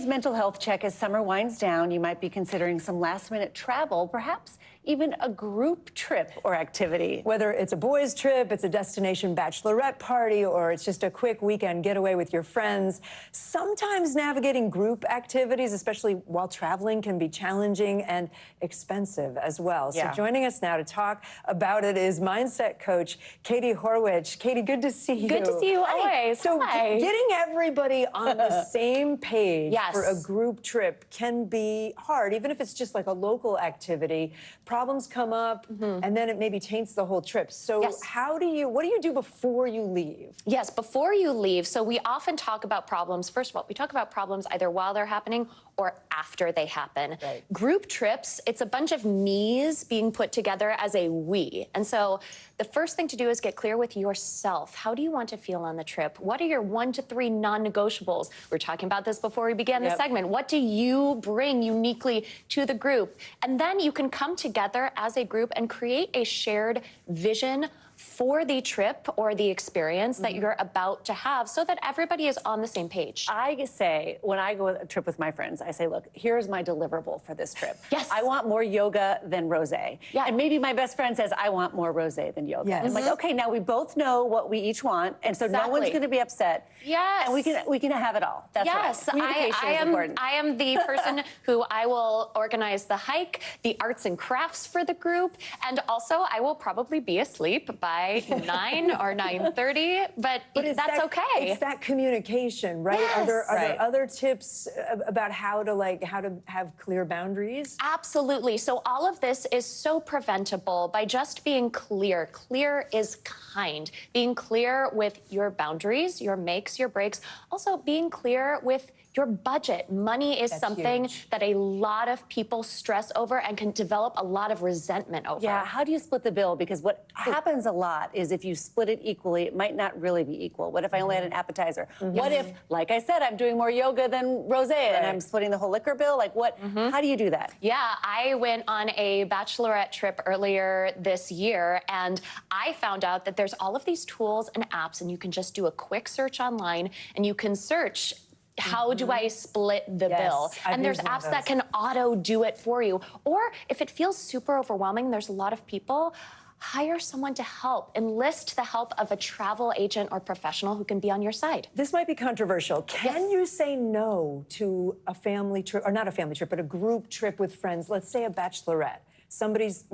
Mental health check as summer winds down. You might be considering some last-minute travel, perhaps even a group trip or activity. Whether it's a boys' trip, it's a destination bachelorette party, or it's just a quick weekend getaway with your friends, sometimes navigating group activities, especially while traveling, can be challenging and expensive as well. Yeah. So joining us now to talk about it is mindset coach Katie Horwitch. Katie, good to see you. Good to see you always. So Hi. getting everybody on the same page for a group trip can be hard, even if it's just like a local activity. Problems come up, and then it maybe taints the whole trip. So what do you do before you leave? Yes, before you leave. So we often talk about problems. First of all, we talk about problems either while they're happening or after they happen. Right. Group trips, it's a bunch of me's being put together as a we. And so the first thing to do is get clear with yourself. How do you want to feel on the trip? What are your 1 to 3 non-negotiables? We were talking about this before we began the segment. What do you bring uniquely to the group? And then you can come together as a group and create a shared vision for the trip or the experience that you're about to have so that everybody is on the same page. I say, when I go on a trip with my friends, I say, look, here's my deliverable for this trip. Yes. I want more yoga than rosé. Yeah. And maybe my best friend says, I want more rosé than yoga. Yes. I'm like, okay, now we both know what we each want, and so no one's going to be upset. Yes. And we can have it all. That's yes, right. Communication is important. I am the person who I will organize the hike, the arts and crafts for the group, and also I will probably be asleep by 9 or 9:30, but that's okay. It's that communication, right? Yes. Are there other tips about how to have clear boundaries? Absolutely. So all of this is so preventable by just being clear. Clear is kind. Being clear with your boundaries, your makes, your breaks. Also being clear with your budget. Money is something that a lot of people stress over and can develop a lot of resentment over. Yeah, how do you split the bill? Because what happens a lot is if you split it equally, it might not really be equal. What if I only had an appetizer? What if, like I said, I'm doing more yoga than rosé and I'm splitting the whole liquor bill? Like what, how do you do that? Yeah, I went on a bachelorette trip earlier this year and I found out that there's all of these tools and apps and you can just do a quick search online and you can search how do I split the bill? And there's apps that can auto do it for you. Or if it feels super overwhelming, there's a lot of people, hire someone to help. Enlist the help of a travel agent or professional who can be on your side. This might be controversial. Can you say no to a family trip, or not a family trip, but a group trip with friends? Let's say a bachelorette.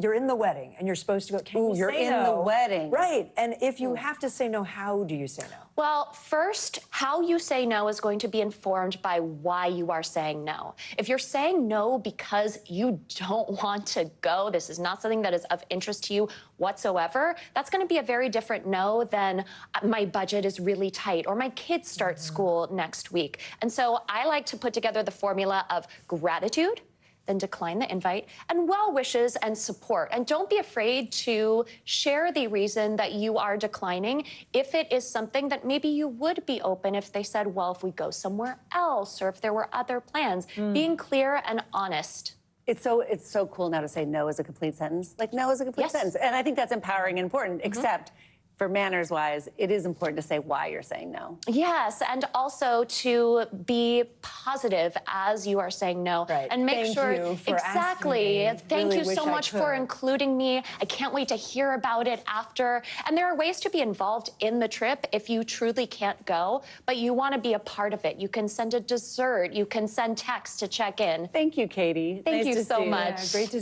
You're in the wedding and you're supposed to go, can you say no? You're in the wedding. Right, and if you have to say no, how do you say no? Well, first, how you say no is going to be informed by why you are saying no. If you're saying no because you don't want to go, this is not something that is of interest to you whatsoever, that's going to be a very different no than my budget is really tight or my kids start school next week. And so I like to put together the formula of gratitude, then decline the invite, and well wishes and support. And don't be afraid to share the reason that you are declining if it is something that maybe you would be open if they said, well, if we go somewhere else or if there were other plans. Being clear and honest. It's so cool now to say no as a complete sentence. Like no is a complete sentence. And I think that's empowering and important, except for manners-wise, it is important to say why you're saying no. Yes, and also to be positive as you are saying no. Right. And make sure... Thank you for exactly. asking me. Thank Really you so much for including me. I can't wait to hear about it after. And there are ways to be involved in the trip if you truly can't go, but you want to be a part of it. You can send a dessert. You can send text to check in. Thank you, Katie. Thank you so much. Yeah, great to